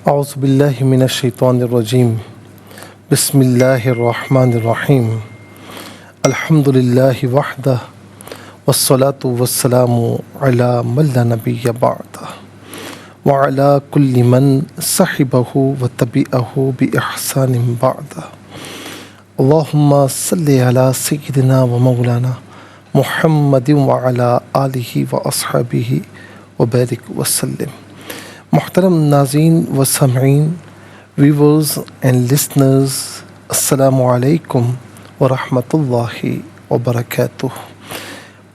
اعوذ باللہ من الشیطان الرجیم بسم اللہ الرحمن الرحیم الحمد للہ وحدہ والصلاة والسلام علی من لا نبی بعدہ وعلی کل من صحبہ وتبعہ بإحسان بعدہ اللہم صلی علی سیدنا و مولانا محمد وعلی آلہ واصحابہ وبارک وسلم۔ محترم ناظرین و سامعین، ویورز اینڈ لسنرز، السلام علیکم ورحمۃ اللہ وبرکاتہ۔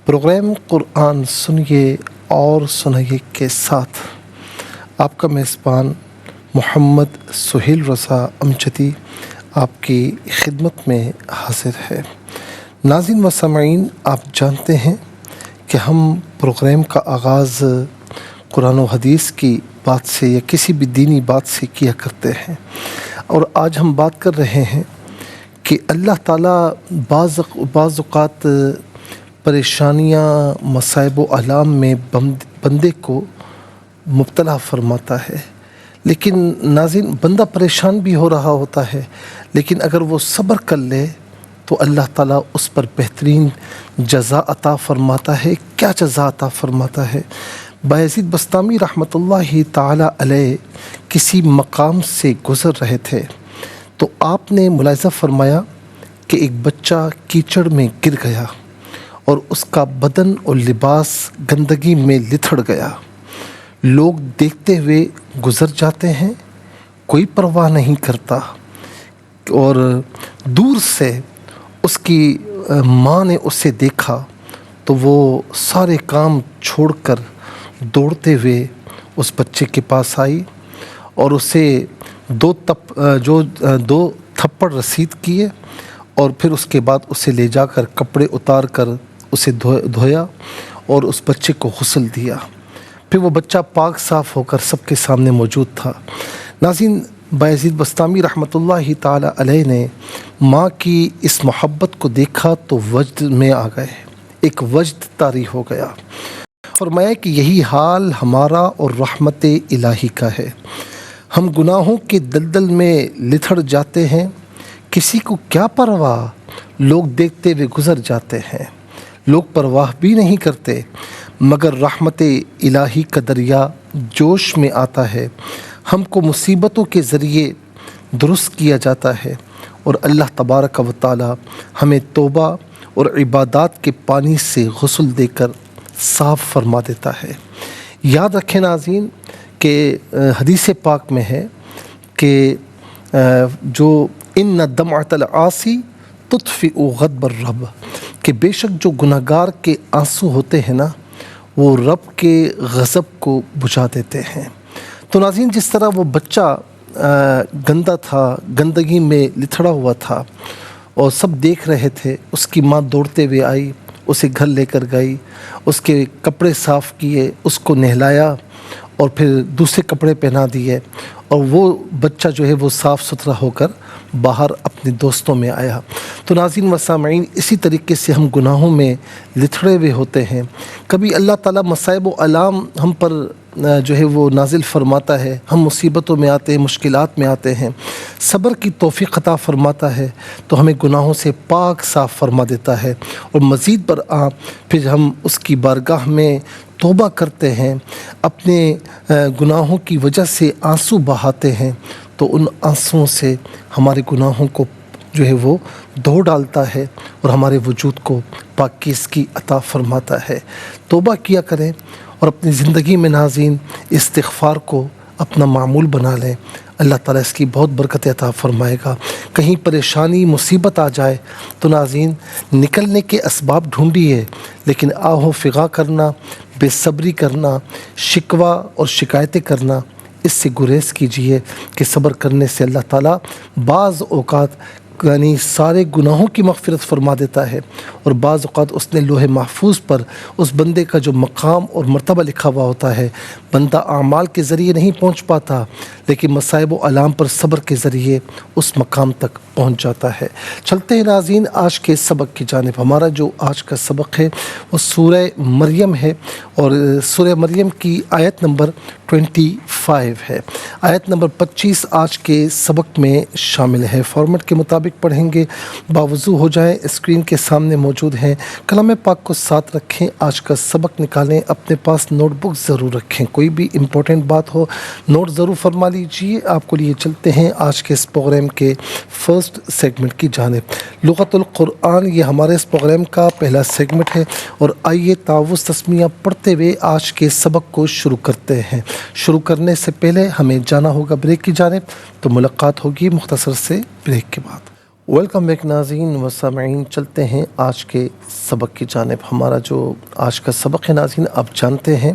پروگرام قرآن سنیے اور سنائیے کے ساتھ آپ کا میزبان محمد سہیل رضا امجدی آپ کی خدمت میں حاضر ہے۔ ناظرین و سامعین، آپ جانتے ہیں کہ ہم پروگرام کا آغاز قرآن و حدیث کی بات سے یا کسی بھی دینی بات سے کیا کرتے ہیں، اور آج ہم بات کر رہے ہیں کہ اللہ تعالیٰ بعض اوقات پریشانیاں، مصائب و آلام میں بندے کو مبتلا فرماتا ہے، لیکن ناظرین بندہ پریشان بھی ہو رہا ہوتا ہے، لیکن اگر وہ صبر کر لے تو اللہ تعالیٰ اس پر بہترین جزا عطا فرماتا ہے۔ کیا جزا عطا فرماتا ہے؟ بایزید بسطامی رحمۃ اللہ تعالیٰ علیہ کسی مقام سے گزر رہے تھے تو آپ نے ملاحظہ فرمایا کہ ایک بچہ کیچڑ میں گر گیا اور اس کا بدن اور لباس گندگی میں لتھڑ گیا۔ لوگ دیکھتے ہوئے گزر جاتے ہیں، کوئی پرواہ نہیں کرتا، اور دور سے اس کی ماں نے اسے دیکھا تو وہ سارے کام چھوڑ کر دوڑتے ہوئے اس بچے کے پاس آئی اور اسے دو تھپڑ رسید کیے، اور پھر اس کے بعد اسے لے جا کر کپڑے اتار کر اسے دھویا اور اس بچے کو غسل دیا۔ پھر وہ بچہ پاک صاف ہو کر سب کے سامنے موجود تھا۔ ناظرین، بایزید بسطامی رحمۃ اللہ تعالیٰ علیہ نے ماں کی اس محبت کو دیکھا تو وجد میں آ گئے، ایک وجد طاری ہو گیا۔ فرمایا کہ یہی حال ہمارا اور رحمت الہی کا ہے۔ ہم گناہوں کے دلدل میں لتھڑ جاتے ہیں، کسی کو کیا پرواہ، لوگ دیکھتے ہوئے گزر جاتے ہیں، لوگ پرواہ بھی نہیں کرتے، مگر رحمت الہی کا دریا جوش میں آتا ہے، ہم کو مصیبتوں کے ذریعے درست کیا جاتا ہے، اور اللہ تبارک و تعالی ہمیں توبہ اور عبادات کے پانی سے غسل دے کر صاف فرما دیتا ہے۔ یاد رکھیں ناظرین کہ حدیث پاک میں ہے کہ جو ان دمعۃ العاصی تطفئ غضب الرب، کہ بے شک جو گناہ گار کے آنسو ہوتے ہیں نا، وہ رب کے غضب کو بجھا دیتے ہیں۔ تو ناظرین، جس طرح وہ بچہ گندا تھا، گندگی میں لتھڑا ہوا تھا اور سب دیکھ رہے تھے، اس کی ماں دوڑتے ہوئے آئی، اسے گھر لے کر گئی، اس کے کپڑے صاف کیے، اس کو نہلایا اور پھر دوسرے کپڑے پہنا دیے، اور وہ بچہ جو ہے وہ صاف ستھرا ہو کر باہر اپنے دوستوں میں آیا۔ تو ناظرین و سامعین، اسی طریقے سے ہم گناہوں میں لتھڑے ہوئے ہوتے ہیں۔ کبھی اللہ تعالیٰ مصائب و آلام ہم پر جو ہے وہ نازل فرماتا ہے، ہم مصیبتوں میں آتے ہیں، مشکلات میں آتے ہیں، صبر کی توفیق عطا فرماتا ہے تو ہمیں گناہوں سے پاک صاف فرما دیتا ہے، اور مزید برآں پھر ہم اس کی بارگاہ میں توبہ کرتے ہیں، اپنے گناہوں کی وجہ سے آنسو بہاتے ہیں، تو ان آنسوؤں سے ہمارے گناہوں کو جو ہے وہ دھو ڈالتا ہے اور ہمارے وجود کو پاکیزگی عطا فرماتا ہے۔ توبہ کیا کریں اور اپنی زندگی میں ناظرین استغفار کو اپنا معمول بنا لیں، اللہ تعالیٰ اس کی بہت برکت عطا فرمائے گا۔ کہیں پریشانی مصیبت آ جائے تو ناظرین نکلنے کے اسباب ڈھونڈیے، لیکن آہ و فغاں کرنا، بے صبری کرنا، شکوہ اور شکایتیں کرنا، اس سے گریز کیجیے کہ صبر کرنے سے اللہ تعالیٰ بعض اوقات یعنی سارے گناہوں کی مغفرت فرما دیتا ہے، اور بعض اوقات اس نے لوح محفوظ پر اس بندے کا جو مقام اور مرتبہ لکھا ہوا ہوتا ہے، بندہ اعمال کے ذریعے نہیں پہنچ پاتا لیکن مصائب و آلام پر صبر کے ذریعے اس مقام تک پہنچ جاتا ہے۔ چلتے ہیں ناظرین آج کے سبق کی جانب۔ ہمارا جو آج کا سبق ہے وہ سورہ مریم ہے، اور سورہ مریم کی آیت نمبر 25 ہے۔ آیت نمبر 25 آج کے سبق میں شامل ہے۔ فارمیٹ کے مطابق پڑھیں گے، باوضو ہو جائیں، اسکرین کے سامنے موجود ہیں، کلام پاک کو ساتھ رکھیں، آج کا سبق نکالیں، اپنے پاس نوٹ بک ضرور رکھیں، کوئی بھی امپورٹنٹ بات ہو نوٹ ضرور فرما لیجیے۔ آپ کو لیے چلتے ہیں آج کے اس پروگرام کے فرسٹ سیگمنٹ کی جانب۔ لغت القرآن یہ ہمارے اس پروگرام کا پہلا سیگمنٹ ہے، اور آئیے تعوذ تسمیہ پڑھتے ہوئے آج کے سبق کو شروع کرتے ہیں۔ شروع کرنے سے پہلے ہمیں جانا ہوگا بریک کی جانب، تو ملاقات ہوگی مختصر سے بریک کے بعد۔ ویلکم بیک ناظرین و سامعین، چلتے ہیں آج کے سبق کی جانب۔ ہمارا جو آج کا سبق ہے ناظرین، آپ جانتے ہیں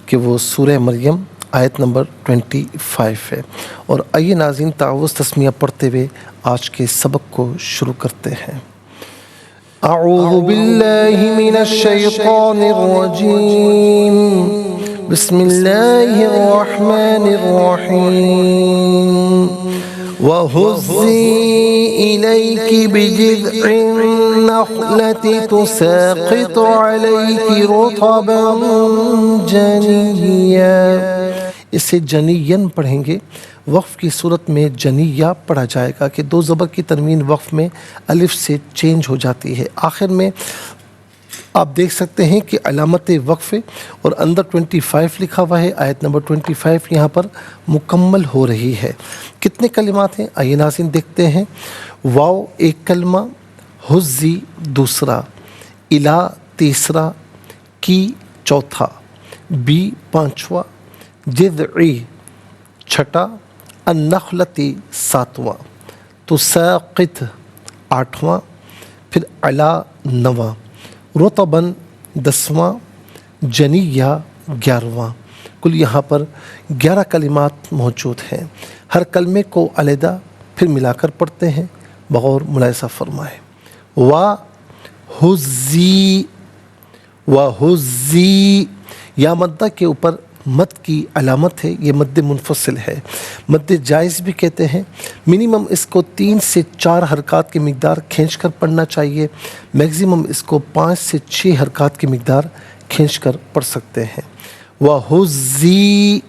کہ وہ سورہ مریم آیت نمبر 25 ہے، اور آئیے ناظرین تعوذ تسمیہ پڑھتے ہوئے آج کے سبق کو شروع کرتے ہیں۔ اعوذ باللہ من الشیطان الرجیم، بسم اللہ الرحمن الرحیم۔ وَهُزِّي إِلَيْكِ بِجِذْعِ النَّخْلَةِ تُسَاقِطُ عَلَيْكِ رُطَبًا جَنِيًّا۔ اسے جنین پڑھیں گے، وقف کی صورت میں جنیہ پڑھا جائے گا کہ دو زبر کی تنوین وقف میں الف سے چینج ہو جاتی ہے۔ آخر میں آپ دیکھ سکتے ہیں کہ علامت وقف اور اندر 25 لکھا ہوا ہے، آیت نمبر 25 یہاں پر مکمل ہو رہی ہے۔ کتنے کلمات ہیں آئیے ناظرین دیکھتے ہیں۔ واو ایک کلمہ، حزی دوسرا، الہ تیسرا، کی چوتھا، بی پانچواں، جذعی چھٹا، النخلتی ساتواں، تساقط آٹھواں، پھر علا نواں، رطباً 10واں، جنیہ 11واں۔ کل یہاں پر 11 کلمات موجود ہیں۔ ہر کلمے کو علیحدہ پھر ملا کر پڑھتے ہیں، بغور ملاحظہ فرمائے۔ وَحُزِّی، وَحُزِّی، یا مدہ کے اوپر مد کی علامت ہے، یہ مد منفصل ہے، مد جائز بھی کہتے ہیں۔ منیمم اس کو 3 سے 4 حرکات کی مقدار کھینچ کر پڑھنا چاہیے، میگزیمم اس کو 5 سے 6 حرکات کی مقدار کھینچ کر پڑھ سکتے ہیں۔ وَحُزِّی،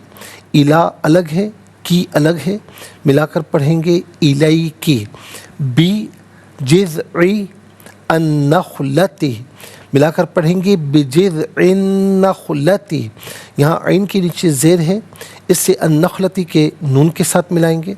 الہ الگ ہے، کی الگ ہے، ملا کر پڑھیں گے الیکی۔ بی جذعی النخلتی، ملا کر پڑھیں گے بجذع النخلتی۔ یہاں عین کے نیچے زیر ہے، اس سے النخلتی کے نون کے ساتھ ملائیں گے،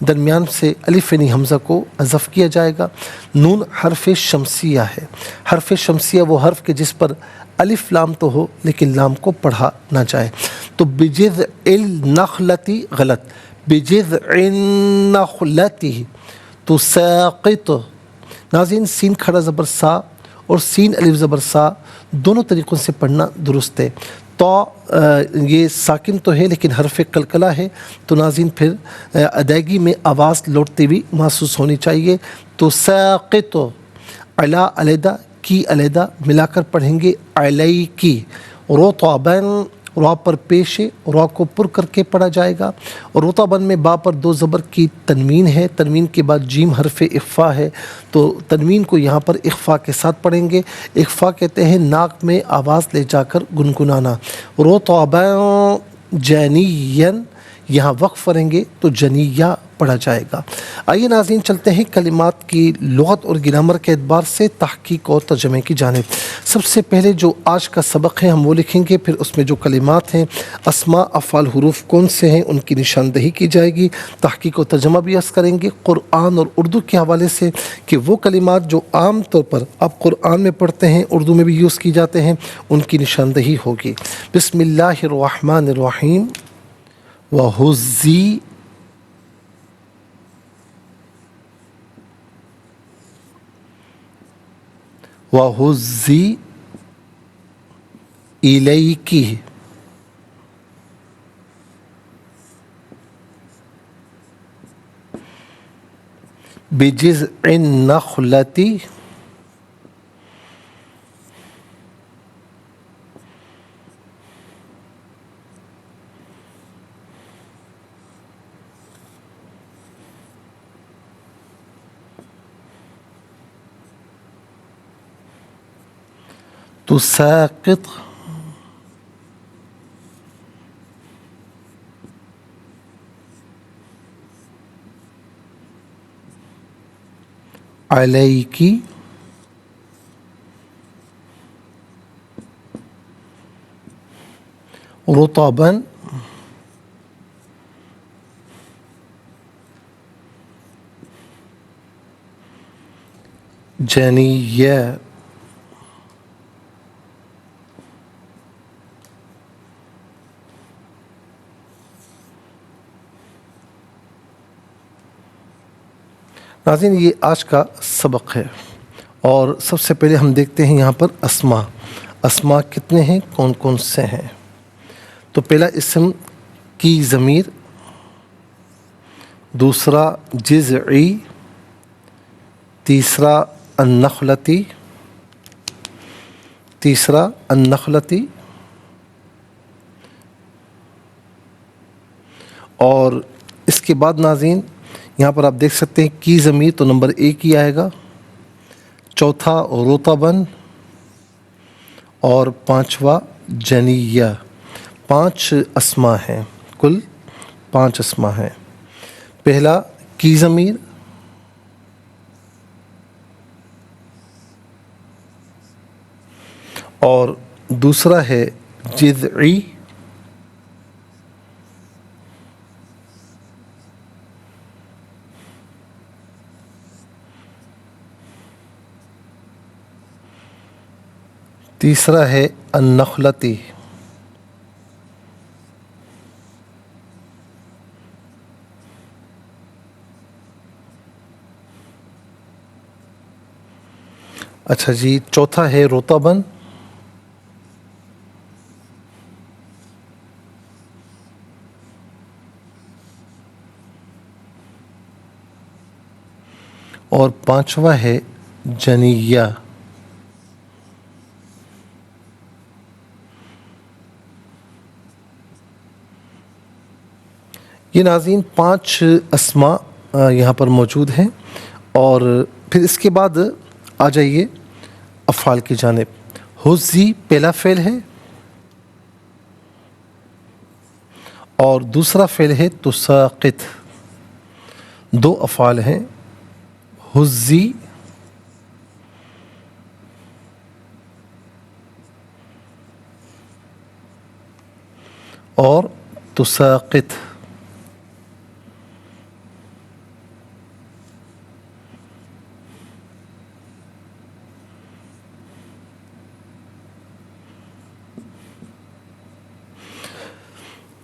درمیان سے الف یعنی حمزہ کو حذف کیا جائے گا۔ نون حرف شمسیہ ہے، حرف شمسیہ وہ حرف کے جس پر الف لام تو ہو لیکن لام کو پڑھا نہ جائے، تو بجذع النخلتی غلط، بجذع النخلتی تساقط۔ ناظرین سین کھڑا زبر سا اور سین الف زبر سا دونوں طریقوں سے پڑھنا درست ہے۔ تو یہ ساکن تو ہے لیکن حرف قلقلہ ہے، تو ناظرین پھر ادائیگی میں آواز لوٹتی ہوئی محسوس ہونی چاہیے۔ تو ساقط، علا علیحدہ، کی علیحدہ، ملا کر پڑھیں گے علیکی۔ رطباً، را پر پیش ہے، را کو پر کر کے پڑھا جائے گا، اور رطباً میں با پر 2 زبر کی تنوین ہے، تنوین کے بعد جیم حرف اخفا ہے، تو تنوین کو یہاں پر اخفا کے ساتھ پڑھیں گے۔ اخفا کہتے ہیں ناک میں آواز لے جا کر گنگنانا۔ رطباً جنیًا، یہاں وقف کریں گے تو جنیہ پڑھا جائے گا۔ آئیے ناظرین چلتے ہیں کلمات کی لغت اور گرامر کے اعتبار سے تحقیق اور ترجمے کی جانب۔ سب سے پہلے جو آج کا سبق ہے ہم وہ لکھیں گے، پھر اس میں جو کلمات ہیں، اسماء افعال حروف کون سے ہیں ان کی نشاندہی کی جائے گی، تحقیق و ترجمہ بھی عرض کریں گے قرآن اور اردو کے حوالے سے کہ وہ کلمات جو عام طور پر آپ قرآن میں پڑھتے ہیں اردو میں بھی یوز کی جاتے ہیں ان کی نشاندہی ہوگی۔ بسم اللہ الرحمن الرحیم۔ وَحُزِّی، وَحُزِّی اِلَیْکی، بجذع النخلة تساقط عليك رطبا جنيا. ناظرین یہ آج کا سبق ہے، اور سب سے پہلے ہم دیکھتے ہیں یہاں پر اسما کتنے ہیں، کون کون سے ہیں. تو پہلا اسم کی ضمیر، دوسرا جذعی، تیسرا النخلتی، اور اس کے بعد ناظرین یہاں پر آپ دیکھ سکتے ہیں کی ضمیر تو نمبر 1 ہی آئے گا، چوتھا رطبن، اور پانچواں جنیہ. 5 اسما ہیں، کل 5 اسما ہیں. پہلا کی ضمیر، اور دوسرا ہے جذعی، تیسرا ہے النخلتی، اچھا جی، چوتھا ہے رطبن، اور پانچواں ہے جنیہ. یہ ناظرین 5 اسما یہاں پر موجود ہیں. اور پھر اس کے بعد آ جائیے افعال کی جانب. حزی پہلا فعل ہے، اور دوسرا فعل ہے تساقط. 2 افعال ہیں، حزی اور تساقط.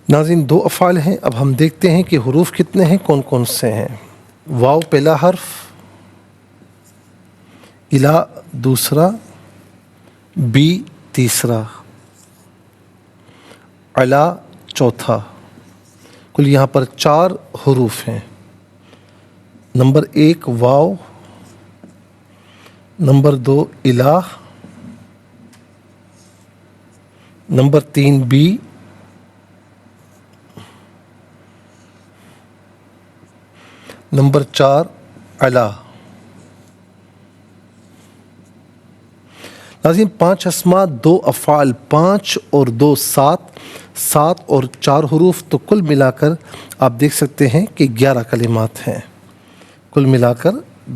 ناظرین 2 افعال ہیں. اب ہم دیکھتے ہیں کہ حروف کتنے ہیں، کون کون سے ہیں. واو پہلا حرف، الا دوسرا، بی تیسرا، علا چوتھا. کل یہاں پر 4 حروف ہیں. نمبر 1 واو، نمبر 2 الا، نمبر 3 بی، نمبر 4 علا. ناظرین 5 اسما، 2 افعال، 5 اور 2 7، 7 اور 4 حروف، تو کل ملا کر آپ دیکھ سکتے ہیں کہ 11 کلمات ہیں. کل ملا کر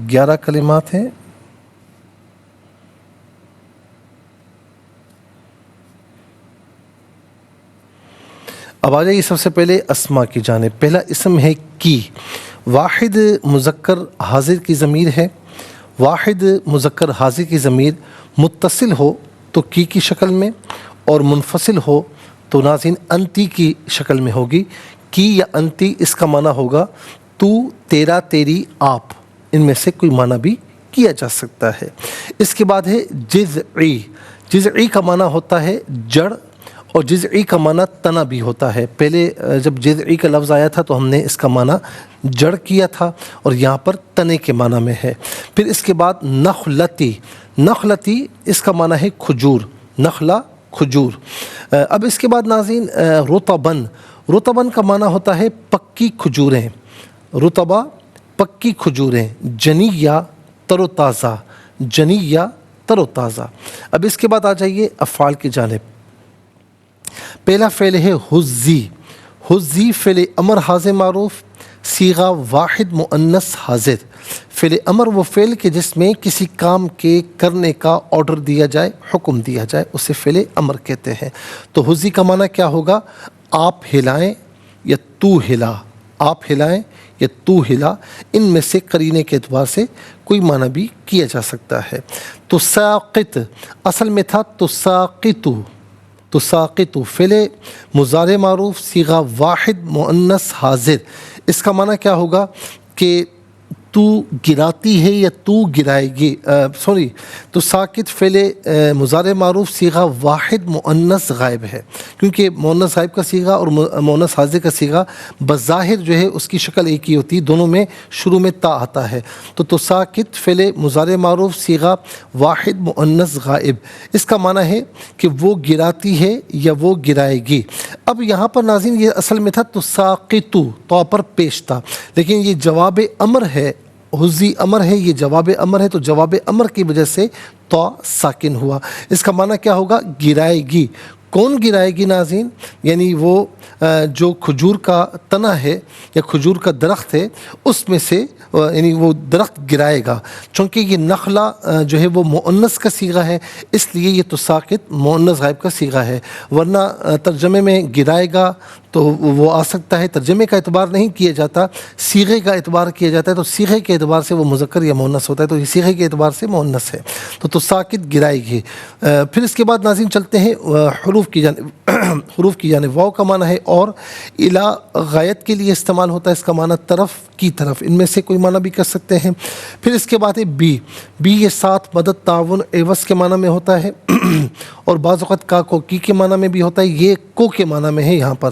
11 کلمات ہیں. اب آ جائیے سب سے پہلے اسما کی جانب. پہلا اسم ہے کی. واحد مذکر حاضر کی ضمیر ہے. واحد مذکر حاضر کی ضمیر متصل ہو تو کی شکل میں، اور منفصل ہو تو ناظرین انتی کی شکل میں ہوگی. کی یا انتی اس کا معنی ہوگا تو، تیرا، تیری، آپ. ان میں سے کوئی معنی بھی کیا جا سکتا ہے. اس کے بعد ہے جذعی. جذعی کا معنی ہوتا ہے جڑ، اور جذعی کا معنی تنا بھی ہوتا ہے. پہلے جب جذعی کا لفظ آیا تھا تو ہم نے اس کا معنی جڑ کیا تھا اور یہاں پر تنے کے معنی میں ہے. پھر اس کے بعد نخلتی. نخلتی اس کا معنی ہے کھجور. نخلا کھجور. اب اس کے بعد ناظرین رطبن. رطبن کا معنی ہوتا ہے پکی کھجوریں. رطبہ پکی کھجوریں. جنیہ تر و تازہ. جنیہ تر و تازہ. اب اس کے بعد آ جائیے افعال کی جانب. پہلا فعل ہے حزی. حزی فعل امر حاضر معروف صیغہ واحد مؤنث حاضر. فعل امر وہ فعل کہ جس میں کسی کام کے کرنے کا آرڈر دیا جائے, حکم دیا جائے, اسے فعل امر کہتے ہیں. تو حزی کا معنی کیا ہوگا؟ آپ ہلائیں یا تو ہلا. آپ ہلائیں یا تو ہلا. ان میں سے قرینے کے اعتبار سے کوئی معنی بھی کیا جا سکتا ہے. تساقط اصل میں تھا تساقطو. تساقطو فعل مضارع معروف صیغہ واحد مؤنث حاضر. اس کا معنی کیا ہوگا کہ تو گراتی ہے یا تو گرائے گی. تو ساکت فعل مضارع معروف صیغہ واحد مؤنث غائب ہے, کیونکہ مؤنث غائب کا صیغہ اور مؤنث حاضر کا صیغہ بظاہر جو ہے اس کی شکل ایک ہی ہوتی ہے, دونوں میں شروع میں تا آتا ہے. تو ساکت فعل مضارع معروف صیغہ واحد مؤنث غائب. اس کا معنی ہے کہ وہ گراتی ہے یا وہ گرائے گی. اب یہاں پر ناظرین یہ اصل میں تھا تو ساقتو, تو پر پیش تھا, لیکن یہ جواب امر ہے. حزی امر ہے, یہ جواب امر ہے, تو جواب امر کی وجہ سے تو ساکن ہوا. اس کا معنی کیا ہوگا؟ گرائے گی. کون گرائے گی ناظرین؟ یعنی وہ جو کھجور کا تنا ہے یا کھجور کا درخت ہے اس میں سے یعنی وہ درخت گرائے گا. چونکہ یہ نخلا جو ہے وہ مؤنث کا صیغہ ہے, اس لیے یہ تو ساکت مؤنث غائب کا صیغہ ہے. ورنہ ترجمے میں گرائے گا تو وہ آ سکتا ہے. ترجمے کا اعتبار نہیں کیا جاتا, صیغے کا اعتبار کیا جاتا ہے. تو صیغے کے اعتبار سے وہ مذکر یا مؤنث ہوتا ہے, تو یہ صیغے کے اعتبار سے مؤنث ہے. تو ساکت گرائے گی. پھر اس کے بعد ناظرین چلتے ہیں حروف کی جانب. حروف کی جانب واو کا معنی ہے اور, الا غایت کے لیے استعمال ہوتا ہے. اس کا معنی طرف کی طرف. ان میں سے کوئی معنی بھی کر سکتے ہیں. پھر اس کے بعد ہے بی. بی یہ ساتھ مدد تعاون عوض کے معنی میں ہوتا ہے اور بعض اوقات کا کو کی کے معنی میں بھی ہوتا ہے. یہ کو کے معنی میں ہے یہاں پر.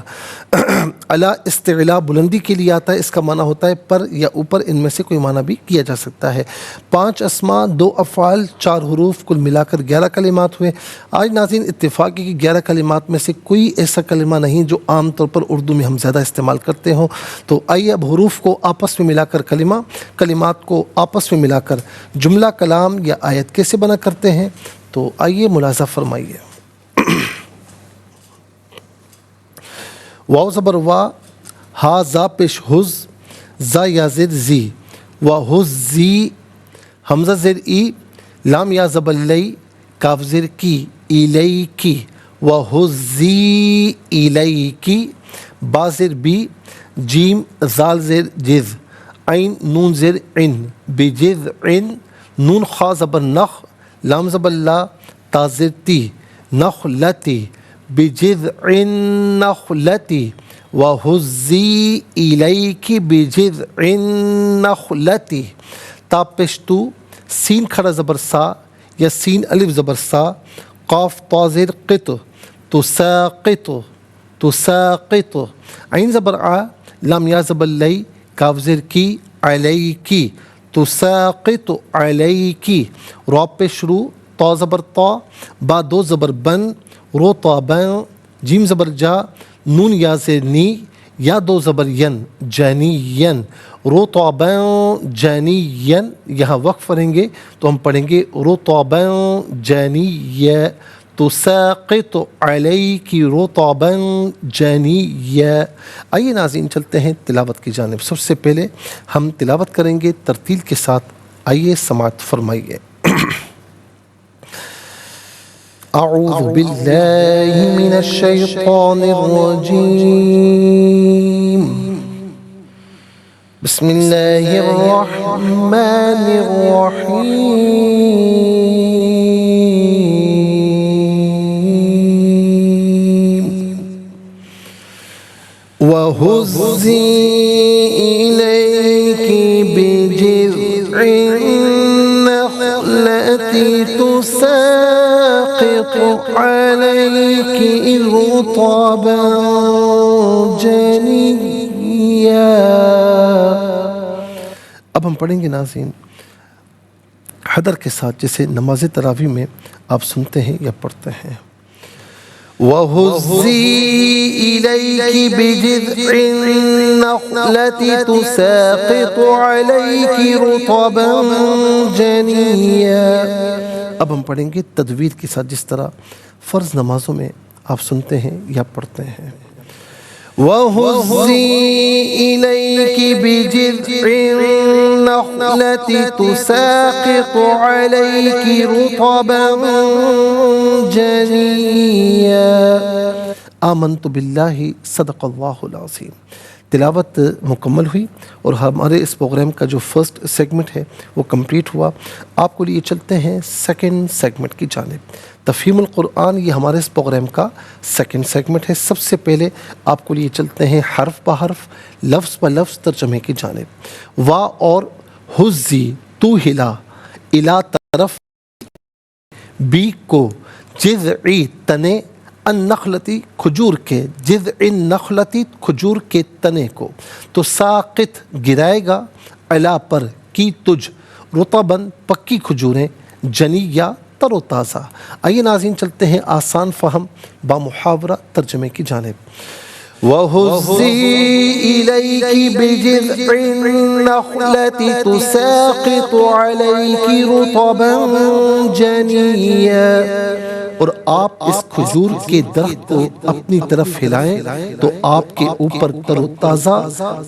الا استعلا بلندی کے لیے آتا ہے. اس کا معنی ہوتا ہے پر یا اوپر. ان میں سے کوئی معنی بھی کیا جا سکتا ہے. 5 اسماء 2 افعال 4 حروف کل ملا کر 11 کلمات ہوئے. آج ناظرین اتفاق ہے کہ 11 کلمات میں سے کوئی ایسا کلمہ نہیں جو عام طور پر اردو میں ہم زیادہ استعمال کرتے ہوں. تو آئیے اب حروف کو آپس میں ملا کر کلمات کو آپس میں ملا کر جملہ کلام یا آیت کیسے بنا کرتے ہیں. تو آئیے ملاحظہ فرمائیے. واو زبر وا, ہا زا پیش حز, زا یا زر زی, و حز زی, حمزہ زر ای, لام یا زبر لی, کاف زر کی, ایلی کی, و حز زی ایلی کی, با زر بی, جیم زال زر جز, عین نون زر عن, بجز عن, نون خا زبر نخ, لام زبر لا, تا زر تی, نخلتی, بجذع النخلة وهزي إليك بجذع النخلة. تا پیش تو, سین کھڑا زبر سا یا سین الف زبر سا, قاف طا زیر قط, تساقط, تساقط, عین زبر آ, لام یا زبر لی, کاف زیر کی, علیکی, تساقط علیکی. را پیش رو, طا زبر طا, با 2 زبر بن, رو طا بن, جیم زبر جا, نون یا سے نی, یا 2 زبر ین, جانین, رو طا بن جانین. یہاں وقف کریں گے تو ہم پڑھیں گے رو طا بن جانیہ, تساقط علیکی رطبا جانیہ. آئیے ناظرین چلتے ہیں تلاوت کی جانب. سب سے پہلے ہم تلاوت کریں گے ترتیل کے ساتھ. آئیے سماعت فرمائیے. اعوذ باللہ من الشیطان الرجیم. بسم اللہ الرحمن الرحیم. وَهُزِّي إِلَيْكِ بِجِذْعِ النَّخْلَةِ تُسَاقِطُ عَلَيْكِ رطبا جنيا. اب ہم پڑھیں گے ناظرین حدر کے ساتھ، جیسے نماز تراویح میں آپ سنتے ہیں یا پڑھتے ہیں. وَهُزِّي إِلَيْكِ بِجِذْعِ النَّخْلَةِ تُسَاقِطُ عَلَيْكِ رُطَبًا جَنِيًّا. اب ہم پڑھیں گے تجوید کے ساتھ، جس طرح فرض نمازوں میں آپ سنتے ہیں یا پڑھتے ہیں. وَهُزِّي إِلَيْكِ بِجِذْعِ النَّخْلَةِ تُسَاقِطُ عَلَيْكِ رُطَبًا جَنِيًّا. آمنت باللہ صدق اللہ العظیم. تلاوت مکمل ہوئی اور ہمارے اس پروگرام کا جو فرسٹ سیگمنٹ ہے وہ کمپلیٹ ہوا. آپ کو لیے چلتے ہیں سیکنڈ سیگمنٹ کی جانب. تفہیم القرآن یہ ہمارے اس پروگرام کا سیکنڈ سیگمنٹ ہے. سب سے پہلے آپ کو لیے چلتے ہیں حرف بہ حرف، لفظ بہ لفظ ترجمے کی جانب. وا اور حزی تو ہلا، الا طرف، بی کو، جذعی تنے، النخلتی کھجور کے، جذع النخلتی کھجور کے تنے کو، تو ساقط گرائے گا، علا پر، کی تجھ، رطباً پکی کھجوریں، جنیہ تر و تازہ. آئیے ناظرین چلتے ہیں آسان فہم با محاورہ ترجمے کی جانب. وَهُزِّي إِلَيْكِ بِجِذْعِ النَّخْلَةِ تُسَاقِطُ عَلَيْكِ رُطَبًا جَنِيًّا. اور آپ اس کھجور کے درخت کو اپنی طرف ہلائیں تو آپ کے اوپر تر و تازہ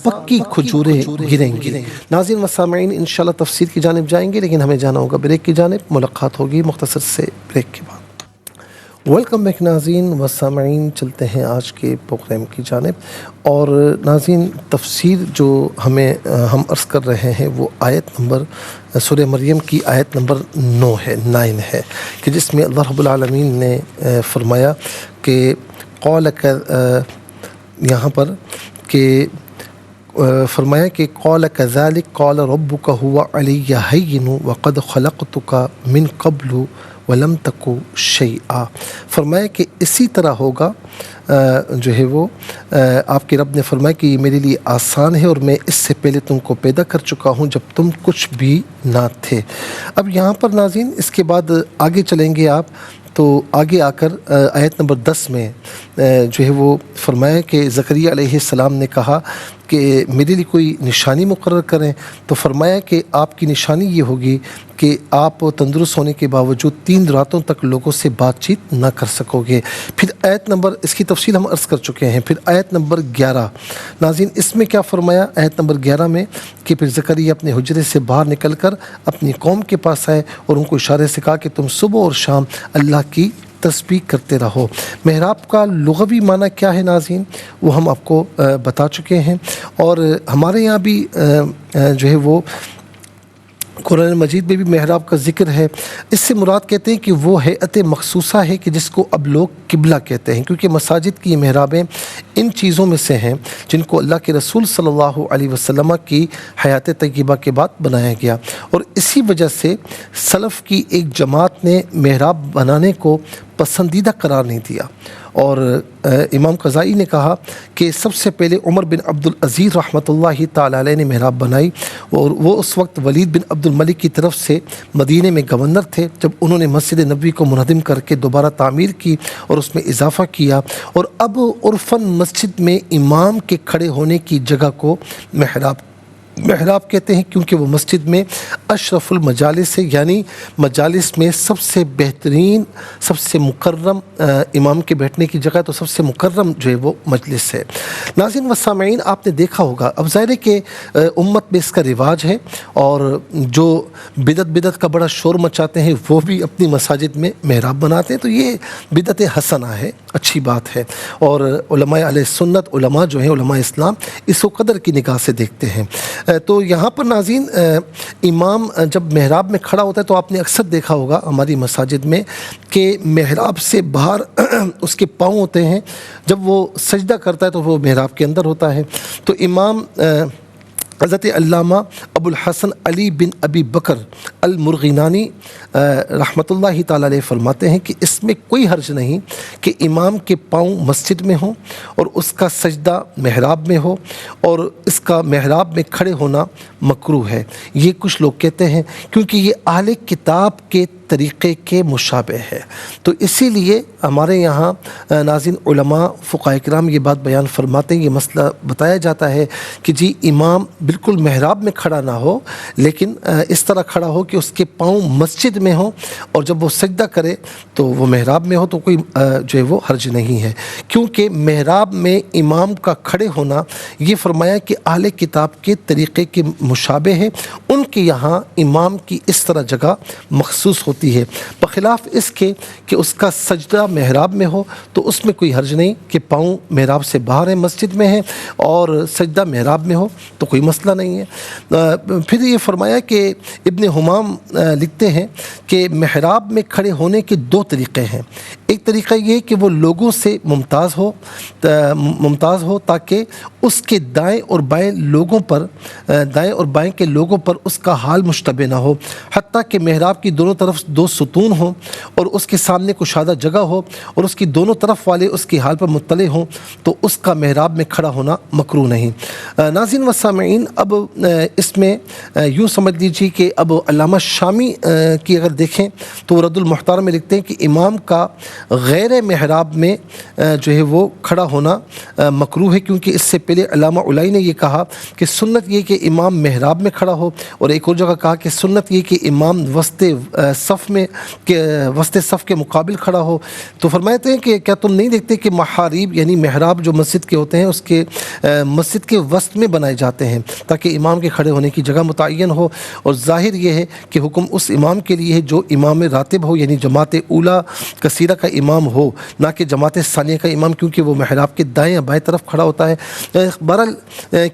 پکی کھجوریں گریں گی. ناظرین و سامعین انشاءاللہ تفسیر کی جانب جائیں گے، لیکن ہمیں جانا ہوگا بریک کی جانب. ملاقات ہوگی مختصر سے بریک کے بعد. ویلکم بیک ناظرین و سامعین، چلتے ہیں آج کے پروگرام کی جانب. اور ناظرین تفسیر جو ہم عرض کر رہے ہیں وہ آیت نمبر سورہ مریم کی آیت نمبر 9 ہے کہ جس میں اللہ رب العالمین نے فرمایا کہ یہاں پر کہ فرمایا کہ قال كذلك قال ربك هو علي هين وقد خلقتك من قبل ولم تکو شیئا. فرمایا کہ اسی طرح ہوگا جو ہے وہ آپ کے رب نے فرمایا کہ یہ میرے لیے آسان ہے اور میں اس سے پہلے تم کو پیدا کر چکا ہوں جب تم کچھ بھی نہ تھے. اب یہاں پر ناظرین اس کے بعد آگے چلیں گے آپ تو آگے آ کر آیت نمبر 10 میں جو ہے وہ فرمایا کہ زکریا علیہ السلام نے کہا کہ میرے لیے کوئی نشانی مقرر کریں. تو فرمایا کہ آپ کی نشانی یہ ہوگی کہ آپ تندرست ہونے کے باوجود 3 راتوں تک لوگوں سے بات چیت نہ کر سکو گے. پھر آیت نمبر، اس کی تفصیل ہم عرض کر چکے ہیں. پھر آیت نمبر 11 ناظرین اس میں کیا فرمایا آیت نمبر 11 میں کہ پھر زکریا اپنے حجرے سے باہر نکل کر اپنی قوم کے پاس آئے اور ان کو اشارے سے کہا کہ تم صبح اور شام اللہ کی تسبیح کرتے رہو. محراب کا لغوی معنی کیا ہے ناظرین وہ ہم آپ کو بتا چکے ہیں. اور ہمارے یہاں بھی جو ہے وہ قرآن مجید میں بھی محراب کا ذکر ہے. اس سے مراد کہتے ہیں کہ وہ ہیئت مخصوصہ ہے کہ جس کو اب لوگ قبلہ کہتے ہیں، کیونکہ مساجد کی محرابیں ان چیزوں میں سے ہیں جن کو اللہ کے رسول صلی اللہ علیہ وسلم کی حیات طیبہ کے بعد بنایا گیا. اور اسی وجہ سے سلف کی ایک جماعت نے محراب بنانے کو پسندیدہ قرار نہیں دیا. اور امام قضائی نے کہا کہ سب سے پہلے عمر بن عبد العزیز رحمۃ اللہ تعالی علیہ نے محراب بنائی، اور وہ اس وقت ولید بن عبد الملک کی طرف سے مدینے میں گورنر تھے جب انہوں نے مسجد نبوی کو منہدم کر کے دوبارہ تعمیر کی اور اس میں اضافہ کیا. اور اب عرفاً مسجد میں امام کے کھڑے ہونے کی جگہ کو محراب کہتے ہیں، کیونکہ وہ مسجد میں اشرف المجالس ہے، یعنی مجالس میں سب سے بہترین، سب سے مکرم امام کے بیٹھنے کی جگہ، تو سب سے مکرم جو ہے وہ مجلس ہے. ناظرین و سامعین آپ نے دیکھا ہوگا اب ظاہر ہے کہ امت میں اس کا رواج ہے، اور جو بدعت کا بڑا شور مچاتے ہیں وہ بھی اپنی مساجد میں محراب بناتے ہیں. تو یہ بدعت حسنہ ہے، اچھی بات ہے. اور علماء علیہ سنت، علماء جو ہیں علماء اسلام اس کو قدر کی نگاہ سے دیکھتے ہیں. تو یہاں پر ناظرین امام جب محراب میں کھڑا ہوتا ہے تو آپ نے اکثر دیکھا ہوگا ہماری مساجد میں کہ محراب سے باہر اس کے پاؤں ہوتے ہیں، جب وہ سجدہ کرتا ہے تو وہ محراب کے اندر ہوتا ہے. تو امام حضرت علامہ ابو الحسن علی بن ابی بکر المرغینانی رحمۃ اللہ تعالی علیہ فرماتے ہیں کہ اس میں کوئی حرج نہیں کہ امام کے پاؤں مسجد میں ہوں اور اس کا سجدہ محراب میں ہو، اور اس کا محراب میں کھڑے ہونا مکروہ ہے۔ یہ کچھ لوگ کہتے ہیں کیونکہ یہ اہل کتاب کے طریقے کے مشابہ ہے، تو اسی لیے ہمارے یہاں ناظرین علماء فقہاء کرام یہ بات بیان فرماتے ہیں، یہ مسئلہ بتایا جاتا ہے کہ جی امام بالکل محراب میں کھڑا نہ ہو، لیکن اس طرح کھڑا ہو کہ اس کے پاؤں مسجد میں ہوں، اور جب وہ سجدہ کرے تو وہ محراب میں ہو، تو کوئی جو ہے وہ حرج نہیں ہے، کیونکہ محراب میں امام کا کھڑے ہونا یہ فرمایا کہ اہل کتاب کے طریقے کے مشابہ ہے، ان کے یہاں امام کی اس طرح جگہ مخصوص ہوتی ہے، بخلاف اس کے کہ اس کا سجدہ محراب میں ہو تو اس میں کوئی حرج نہیں کہ پاؤں محراب سے باہر ہیں، مسجد میں ہیں، اور سجدہ محراب میں ہو تو کوئی مسئلہ نہیں ہے۔ پھر یہ فرمایا کہ ابن حمام لکھتے ہیں کہ محراب میں کھڑے ہونے کے دو طریقے ہیں، ایک طریقہ یہ کہ وہ لوگوں سے ممتاز ہو تاکہ اس کے دائیں اور بائیں کے لوگوں پر اس کا حال مشتبہ نہ ہو، حتیٰ کہ محراب کی دونوں طرف دو ستون ہوں اور اس کے سامنے کشادہ جگہ ہو اور اس کی دونوں طرف والے اس کی حال پر مطلع ہوں، تو اس کا محراب میں کھڑا ہونا مکروہ نہیں۔ ناظرین و سامعین، اب اس میں یوں سمجھ لیجیے کہ اب علامہ شامی کی اگر دیکھیں تو وہ رد المحتار میں لکھتے ہیں کہ امام کا غیر محراب میں جو ہے وہ کھڑا ہونا مکروہ ہے، کیونکہ اس سے پہلے علامہ علائی نے یہ کہا کہ سنت یہ کہ امام محراب میں کھڑا ہو، اور ایک اور جگہ کہا کہ سنت یہ کہ امام وسط صف کے مقابل کھڑا ہو۔ تو فرماتے ہیں کہ کیا تم نہیں دیکھتے کہ محاریب یعنی محراب جو مسجد کے ہوتے ہیں اس کے مسجد کے وسط میں بنائے جاتے ہیں تاکہ امام کے کھڑے ہونے کی جگہ متعین ہو، اور ظاہر یہ ہے کہ حکم اس امام کے لیے ہے جو امام راتب ہو، یعنی جماعت اولیٰ کثیرہ کا امام ہو، نہ کہ جماعت ثانیہ کا امام، کیونکہ وہ محراب کے دائیں یا بائیں طرف کھڑا ہوتا ہے۔ بہرحال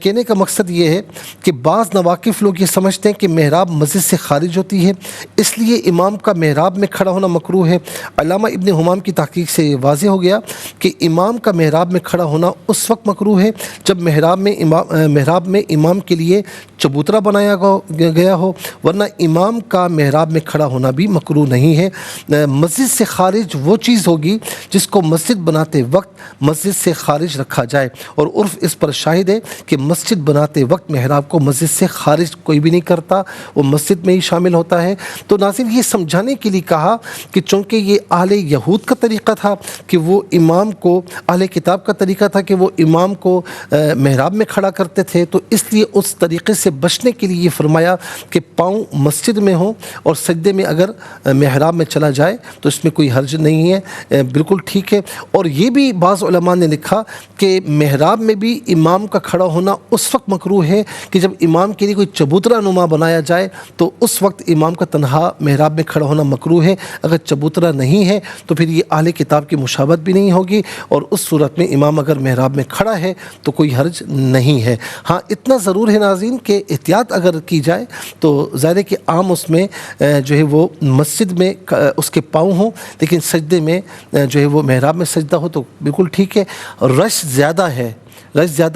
کہنے کا مقصد یہ ہے کہ بعض نواقف لوگ یہ سمجھتے ہیں کہ محراب مسجد سے خارج ہوتی ہے، اس لیے امام کا محراب میں کھڑا ہونا مکروہ ہے۔ علامہ ابن حمام کی تحقیق سے واضح ہو گیا کہ امام کا محراب میں کھڑا ہونا اس وقت مکروہ ہے جب محراب میں امام کے لیے چبوترا بنایا گیا ہو، ورنہ امام کا محراب میں کھڑا ہونا بھی مکروہ نہیں ہے۔ مسجد سے خارج وہ چیز ہوگی جس کو مسجد بناتے وقت مسجد سے خارج رکھا جائے، اور عرف اس پر شاہد ہے کہ مسجد بناتے وقت محراب کو مسجد سے خارج کوئی بھی نہیں کرتا، وہ مسجد میں ہی شامل ہوتا ہے۔ تو ناظرین یہ سمجھانے کے لیے کہا کہ چونکہ یہ اہل یہود کا طریقہ تھا کہ وہ امام کو، اہل کتاب کا طریقہ تھا کہ وہ امام کو محراب میں کھڑا کرتے تھے، تو اس لیے اس طریقے سے بچنے کے لیے یہ فرمایا کہ پاؤں مسجد میں ہوں اور سجدے میں اگر محراب میں چلا جائے تو اس میں کوئی حرج نہیں ہے، بالکل ٹھیک ہے۔ اور یہ بھی بعض علماء نے لکھا کہ محراب میں بھی امام کا کھڑا ہونا اس وقت مکروہ ہے کہ جب امام کے لیے کوئی چبوترا نما بنایا جائے تو اس وقت امام کا تنہا محراب میں کھڑا ہونا مکروہ ہے۔ اگر چبوترا نہیں ہے تو پھر یہ اہل کتاب کی مشابہت بھی نہیں ہوگی، اور اس صورت میں امام اگر محراب میں کھڑا ہے تو کوئی حرج نہیں ہے۔ ہاں اتنا ضرور ہے ناظرین کہ احتیاط اگر کی جائے تو ظاہر ہے کہ عام اس میں جو ہے وہ مسجد میں اس کے پاؤں ہوں، لیکن سجدے میں جو ہے وہ محراب میں سجدہ ہو تو بالکل ٹھیک ہے۔ رش زیادہ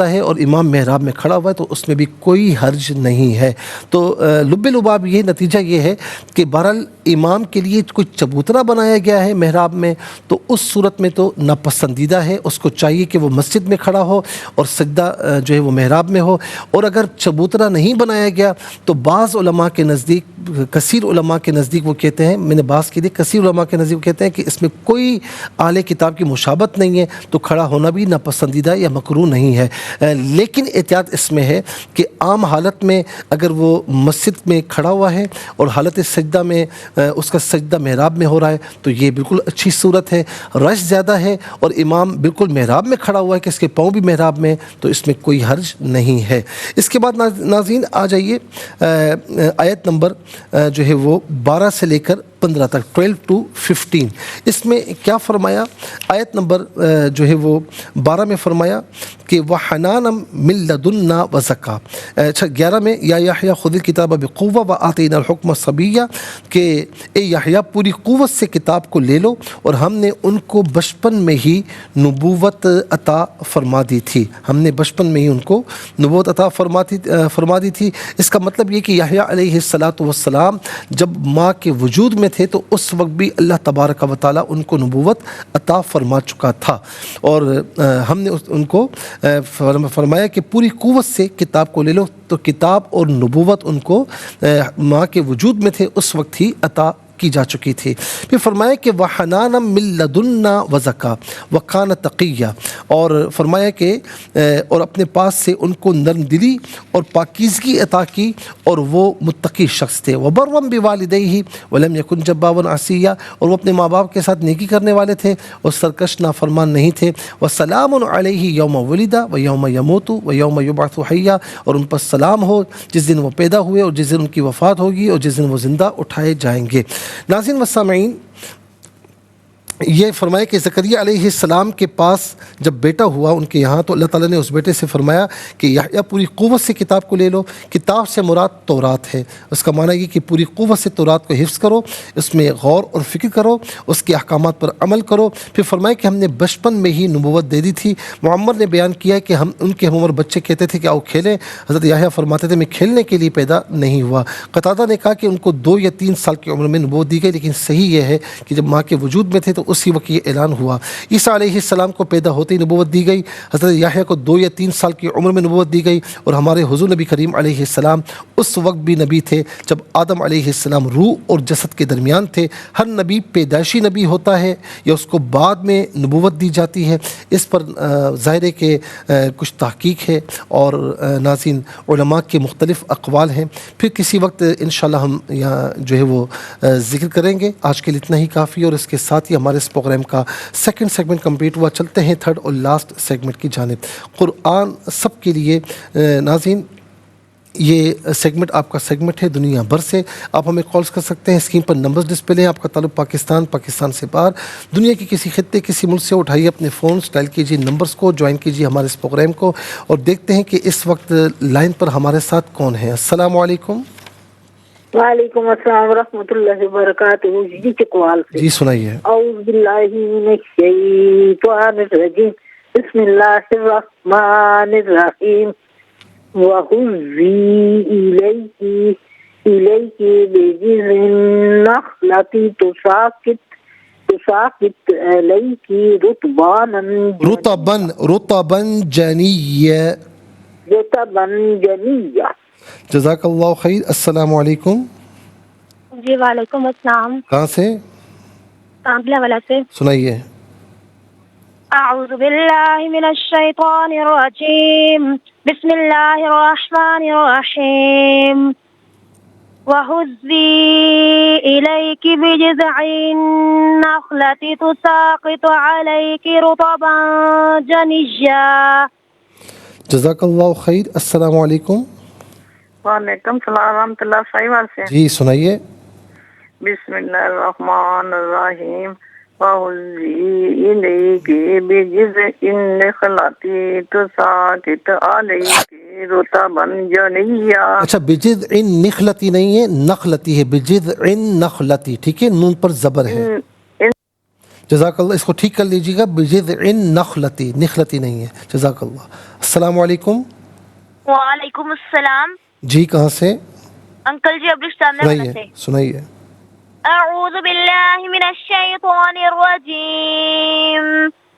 ہے اور امام محراب میں کھڑا ہوا ہے تو اس میں بھی کوئی حرج نہیں ہے۔ تو لب لباب یہ نتیجہ یہ ہے کہ بہرحال امام کے لیے کوئی چبوترا بنایا گیا ہے محراب میں تو اس صورت میں تو ناپسندیدہ ہے، اس کو چاہیے کہ وہ مسجد میں کھڑا ہو اور سجدہ جو ہے وہ محراب میں ہو۔ اور اگر چبوترا نہیں بنایا گیا تو بعض علماء کے نزدیک، کثیر علماء کے نزدیک وہ کہتے ہیں، میں نے بعض کے لیے کثیر علماء کے نزدیک کہتے ہیں کہ اس میں کوئی اہل کتاب کی مشابہت نہیں ہے، تو کھڑا ہونا بھی ناپسندیدہ یا مکروہ نہیں ہے۔ لیکن احتیاط اس میں ہے کہ عام حالت میں اگر وہ مسجد میں کھڑا ہوا ہے اور حالت سجدہ میں اس کا سجدہ محراب میں ہو رہا ہے تو یہ بالکل اچھی صورت ہے۔ رش زیادہ ہے اور امام بالکل محراب میں کھڑا ہوا ہے کہ اس کے پاؤں بھی محراب میں، تو اس میں کوئی حرج نہیں ہے۔ اس کے بعد ناظرین آ جائیے آیت نمبر جو ہے وہ 12 سے لے کر 15 تک 12 to 15. اس میں کیا فرمایا؟ آیت نمبر جو ہے وہ 12 میں فرمایا کہ وَحَنَانًا مِن لَدُنَّا وَزَكَاةً. اچھا 11 میں یا یحییٰ خُذِ الْکِتَابَ بِقُوَّةٍ وَآتَيْنَا الْحُکْمَ صَبِیًّا کہ اے یحییٰ پوری قوت سے کتاب کو لے لو اور ہم نے ان کو بچپن میں ہی نبوت عطا فرما دی تھی. ہم نے بچپن میں ہی ان کو نبوت عطا فرما دی تھی. اس کا مطلب یہ کہ یحییٰ علیہ السلام جب ماں کے وجود میں تھے تو اس وقت بھی اللہ تبارک و تعالیٰ ان کو نبوت عطا فرما چکا تھا، اور ہم نے ان کو فرمایا کہ پوری قوت سے کتاب کو لے لو. تو کتاب اور نبوت ان کو ماں کے وجود میں تھے اس وقت ہی عطا کی جا چکی تھی. پھر فرمایا کہ وَحَنَانًا مِن لَدُنَّا وَزَكَاةً وَكَانَ تَقِيًّا، اور فرمایا کہ اور اپنے پاس سے ان کو نرم دلی اور پاکیزگی عطا کی اور وہ متقی شخص تھے. وَبَرًّا بِوَالِدَيْهِ وَلَمْ يَكُنْ جَبَّارًا عَصِيًّا، اور وہ اپنے ماں باپ کے ساتھ نیکی کرنے والے تھے اور سرکش نافرمان نہیں تھے. وَسَلَامٌ عَلَيْهِ يَوْمَ وُلِدَ وَيَوْمَ يَمُوتُ وَيَوْمَ يُبْعَثُ حَيًّا، اور ان پر سلام ہو جس دن وہ پیدا ہوئے اور جس دن ان کی وفات ہوگی اور جس دن وہ زندہ اٹھائے جائیں گے. ناظرین و سامعین، یہ فرمایا کہ زکریا علیہ السلام کے پاس جب بیٹا ہوا ان کے یہاں تو اللہ تعالیٰ نے اس بیٹے سے فرمایا کہ یحییٰ پوری قوت سے کتاب کو لے لو. کتاب سے مراد تورات ہے. اس کا معنی یہ کہ پوری قوت سے تورات کو حفظ کرو، اس میں غور اور فکر کرو، اس کے احکامات پر عمل کرو. پھر فرمایا کہ ہم نے بچپن میں ہی نبوت دے دی تھی. معمر نے بیان کیا کہ ان کے ہم عمر بچے کہتے تھے کہ آؤ کھیلیں. حضرت یحییٰ فرماتے تھے میں کھیلنے کے لیے پیدا نہیں ہوا. قتادہ نے کہا کہ ان کو 2 یا 3 سال کی عمر میں نبوت دی گئی، لیکن صحیح یہ ہے کہ جب ماں کے وجود میں تھے تو اسی وقت یہ اعلان ہوا. عیسیٰ علیہ السلام کو پیدا ہوتے ہی نبوت دی گئی. حضرت یحییٰ کو 2 یا 3 سال کی عمر میں نبوت دی گئی، اور ہمارے حضور نبی کریم علیہ السلام اس وقت بھی نبی تھے جب آدم علیہ السلام روح اور جسد کے درمیان تھے. ہر نبی پیدائشی نبی ہوتا ہے یا اس کو بعد میں نبوت دی جاتی ہے، اس پر ظاہر ہے کہ کچھ تحقیق ہے اور ناظرین علماء کے مختلف اقوال ہیں. پھر کسی وقت انشاءاللہ ہم یہاں جو ہے وہ ذکر کریں گے. آج کے لیے اتنا ہی کافی، اور اس کے ساتھ ہی ہمارے اس پروگرام کا سیکنڈ سیگمنٹ کمپلیٹ ہوا. چلتے ہیں تھرڈ اور لاسٹ سیگمنٹ کی جانب. قرآن سب کے لیے. ناظرین یہ سیگمنٹ آپ کا سیگمنٹ ہے دنیا بھر سے. آپ ہمیں کالز کر سکتے ہیں، اسکرین پر نمبرز ڈسپلے ہیں. آپ کا تعلق پاکستان سے باہر، دنیا کے کسی خطے کسی ملک سے، اٹھائیے اپنے فون، ڈائل کیجیے نمبرز کو، جوائن کیجیے ہمارے اس پروگرام کو، اور دیکھتے ہیں کہ اس وقت لائن پر ہمارے ساتھ کون ہے. السلام علیکم. وعلیکم السلام ورحمۃ اللہ وبرکاتہ. جی چکوال سے. جی سنائیے. اعوذ باللہ من الشیطان الرجیم. بسم اللہ الرحمن الرحیم. وَهُزِّي إِلَيْكِ بِجِذْعِ النَّخْلَةِ تُسَاقِطْ عَلَيْكِ رطبا جنيا. جزاک اللہ خیر. السلام علیکم. جی وعلیکم السلام. کہاں سے؟ کامبلا والا سے. سنائیے. اعوذ باللہ من الشیطان الرجیم. بسم اللہ الرحمن الرحیم. وَهُزِّي إِلَيْكِ بِجِذْعِ النَّخْلَةِ تُسَاقِطْ عَلَيْكِ رُطَبًا جَنِيًّا. جزاک اللہ خیر. السلام علیکم. وعلیکم السلام ورحمۃ اللہ. صحیح سے. جی سنائیے. بسم اللہ الرحمن الرحیم. وَهُزِّي إِلَيْكِ بِجِذْعِ النَّخْلَةِ تُسَاقِطْ عَلَيْكِ رُطَبًا جَنِيًّا. اچھا بجذع النخلتی نہیں ہے، نخلتی ہے. بجذع النخلتی، ٹھیک ہے، نون پر زبر ہے. جزاک اللہ. اس کو ٹھیک کر لیجیے گا. بجذع النخلتی، نخلتی نہیں ہے. جزاک اللہ. السلام علیکم. وعلیکم السلام. جی کہاں سے؟ انکل جی ابرستان سے. سنائیے. اعوذ باللہ من الشیطان الرجیم.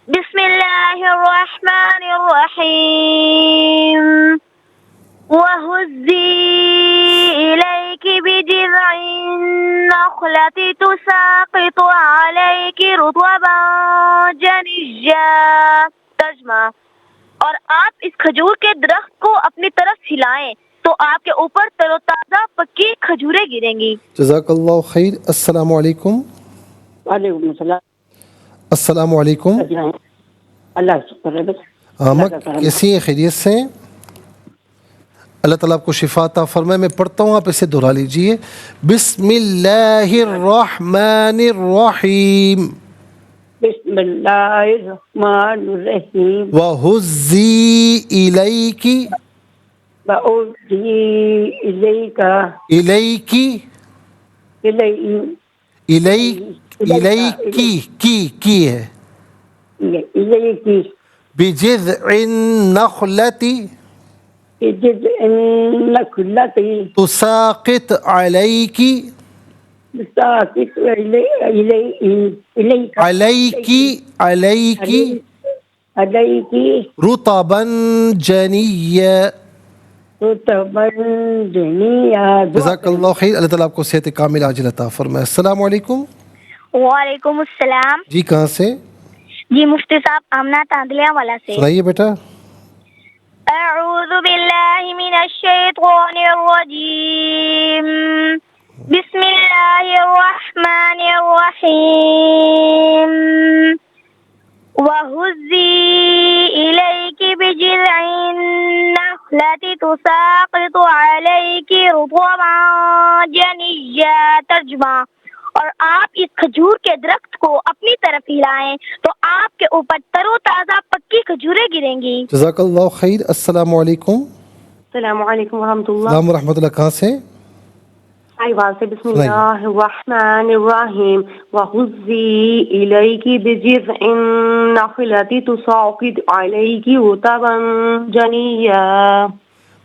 بسم اللہ الرحمن الرحیم. وَهُزِّي إِلَيْكِ بِجِذْعِ النَّخْلَةِ تُسَاقِطْ عَلَيْكِ رُطَبًا جَنِيًّا. ترجمہ: اور آپ اس کھجور کے درخت کو اپنی طرف ہلائیں تو آپ کے اوپر تر و تازہ پکی کھجوریں گریں گی. جزاک اللہ خیر. السلام علیکم. وعلیکم السلام. السلام علیکم. اللہ شکر ہے. کیسی ہے؟ خیریت سے؟ اللہ تعالیٰ آپ کو شفا عطا فرمائے. میں پڑھتا ہوں، آپ اسے دہرا لیجئے. بسم اللہ الرحمن الرحیم. بسم اللہ الرحمن الرحیم. وَهُزِّي إِلَيْكِ وَأُوحِي إِلَيْكَ کی ہے إِلَيْكِ بِجِذْعِ النَّخْلَةِ بجذع النخلة تساقط علیک تساقط إليك عليك رطبا جنیا. رطبا جنيا. جزاک اللہ خیر. اللہ تعالیٰ آپ کو صحت کامل عاجل عطا فرمائے. السلام علیکم. وعلیکم السلام. جی کہاں سے؟ جی مفتی صاحب آمنہ تاندلیہ والا سے. سنائیے بیٹا. اعوذ باللہ من الشیطان الرجیم. بسم اللہ الرحمن الرحیم. وَهُزِّي إِلَيْكِ بِجِذْعِ النَّخْلَةِ تُسَاقِطُ عَلَيْكِ رُطَبًا جَنِيًّا. ترجمہ: اور آپ اس کھجور کے درخت کو اپنی طرف ہلائیں تو آپ کے اوپر تر و تازہ پکی کھجوریں گریں گی. جزاک اللہ خیر. السلام علیکم. السلام علیکم ورحمۃ اللہ. السلام ورحمۃ اللہ. کہاں سے؟ ایوان سے. بسم اللہ الرحمن الرحیم. وَهُزِّي إِلَيْكِ بِجِذْعِ النَّخْلَةِ تُسَاقِطُ عَلَيْكِ رُطَبًا جَنِيًّا.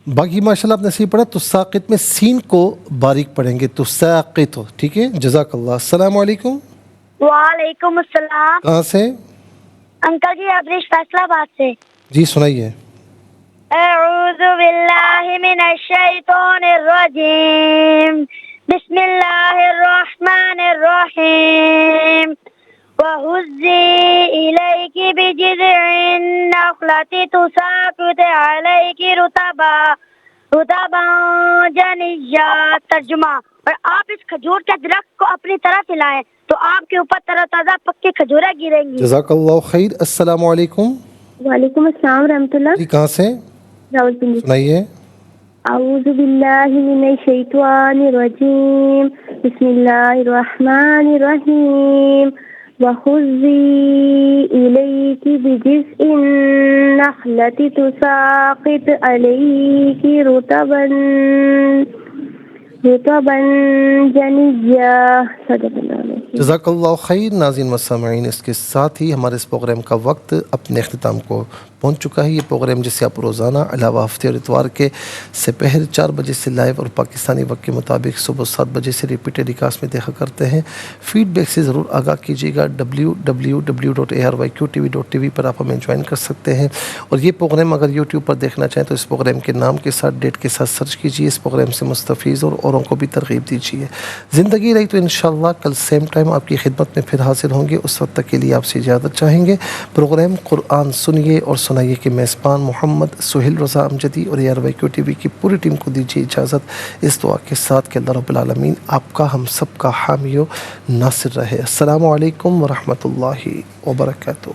باقی ماشاءاللہ آپ نے صحیح پڑھا. تساقط میں سین کو باریک پڑھیں گے. تساقط. ٹھیک ہے. جزاک اللہ. السلام علیکم. وعلیکم السلام. کہاں سے؟ انکل جی ابریش فیصلہ آباد سے. جی سنائیے. اعوذ باللہ من الشیطان الرجیم. بسم اللہ الرحمن الرحیم. وَهُزِّي إِلَيْكِ بِجِذْعِ النَّخْلَةِ تُسَاقِطُ عَلَيْكِ رُطَبًا جَنِيًّا. ترجمہ: اور آپ اس کھجور کے درخت کو اپنی طرف ہلائیں تو آپ کے اوپر تر و تازہ پکی کھجوریں گریں گی. جزاک اللہ خیر. السلام علیکم. وعلیکم السلام ورحمۃ اللہ. جی کہاں سے؟ راولپنڈی. سنائیے. اعوذ باللہ من الشیطان الرجیم. بسم اللہ الرحمن الرحیم. وَهُزِّي إِلَيْكِ بِجِذْعِ النَّخْلَةِ تُسَاقِطُ عَلَيْكِ رُطَبًا جَنِيًّا. صدق اللہ علیہ. جزاک اللہ خیر. ناظرین و سامعین، اس کے ساتھ ہی ہمارے اس پروگرام کا وقت اپنے اختتام کو پہنچ چکا ہے. یہ پروگرام جسے آپ روزانہ علاوہ ہفتے اور اتوار کے سپہر 4 بجے سے لائیو اور پاکستانی وقت کے مطابق صبح 7 بجے سے ریپیٹ ٹیلی کاسٹ میں دیکھا کرتے ہیں. فیڈ بیک سے ضرور آگاہ کیجیے گا. www.arYQTV.tv پر آپ ہمیں جوائن کر سکتے ہیں. اور یہ پروگرام اگر یوٹیوب پر دیکھنا چاہیں تو اس پروگرام کے نام کے ساتھ ڈیٹ کے ساتھ سرچ کیجیے. اس پروگرام سے مستفیض اور اوروں کو بھی ترغیب دیجیے. زندگی رہی تو انشاءاللہ کل سیم ٹائم آپ کی خدمت میں پھر حاضر ہوں گے. اس وقت تک کے لیے آپ سے اجازت چاہیں گے. پروگرام قرآن سنیے اور سنائیے کے میزبان محمد سہیل رضا امجدی اور ARYQTV کی پوری ٹیم کو دیجیے اجازت اس دعا کے ساتھ کہ اللہ رب العالمین آپ کا ہم سب کا حامی و ناصر رہے. السلام علیکم ورحمۃ اللہ وبرکاتہ.